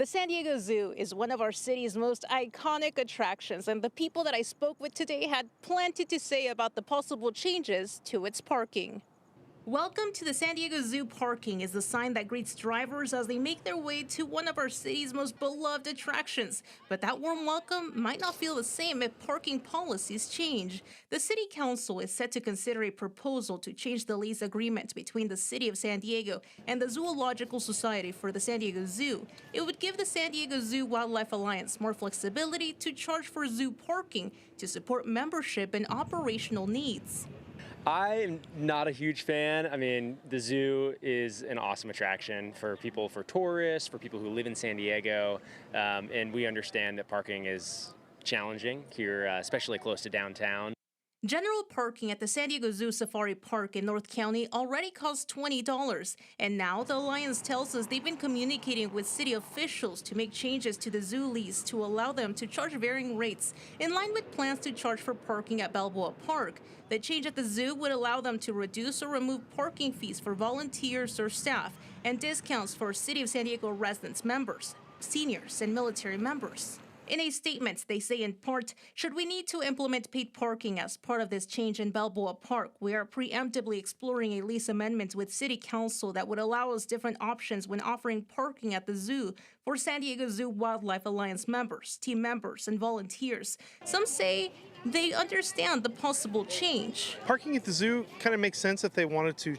The San Diego Zoo is one of our city's most iconic attractions, and the people that I spoke with today had plenty to say about the possible changes to its parking. Welcome to the San Diego Zoo parking is the sign that greets drivers as they make their way to one of our city's most beloved attractions. But that warm welcome might not feel the same if parking policies change. The City Council is set to consider a proposal to change the lease agreement between the City of San Diego and the Zoological Society for the San Diego Zoo. It would give the San Diego Zoo Wildlife Alliance more flexibility to charge for zoo parking to support membership and operational needs. I'm not a huge fan. I mean, the zoo is an awesome attraction for people, for tourists, for people who live in San Diego, and we understand that parking is challenging here, especially close to downtown. General parking at the San Diego Zoo Safari Park in North County already costs $20, and now the Alliance tells us they've been communicating with city officials to make changes to the zoo lease to allow them to charge varying rates, in line with plans to charge for parking at Balboa Park. The change at the zoo would allow them to reduce or remove parking fees for volunteers or staff, and discounts for City of San Diego residents members, seniors, and military members. In a statement, they say in part, should we need to implement paid parking as part of this change in Balboa Park, we are preemptively exploring a lease amendment with City Council that would allow us different options when offering parking at the zoo for San Diego Zoo Wildlife Alliance members, team members, and volunteers. Some say they understand the possible change. Parking at the zoo kind of makes sense if they wanted to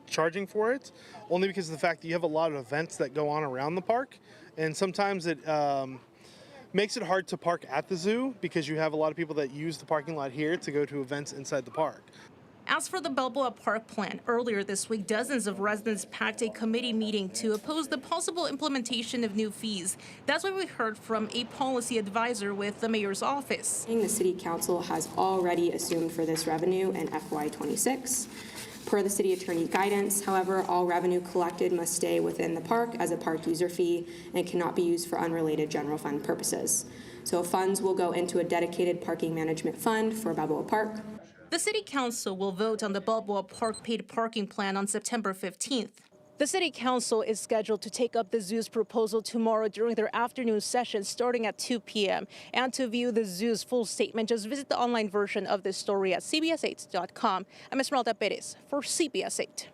charging for it, only because of the fact that you have a lot of events that go on around the park, and sometimes it makes it hard to park at the zoo because you have a lot of people that use the parking lot here to go to events inside the park. As for the Balboa Park plan, earlier this week, dozens of residents packed a committee meeting to oppose the possible implementation of new fees. That's what we heard from a policy advisor with the mayor's office. The City Council has already assumed for this revenue in FY26. Per the city attorney guidance, however, all revenue collected must stay within the park as a park user fee and cannot be used for unrelated general fund purposes. So funds will go into a dedicated parking management fund for Balboa Park. The City Council will vote on the Balboa Park paid parking plan on September 15th. The City Council is scheduled to take up the zoo's proposal tomorrow during their afternoon session starting at 2 p.m. And to view the zoo's full statement, just visit the online version of this story at cbs8.com. I'm Esmeralda Perez for CBS 8.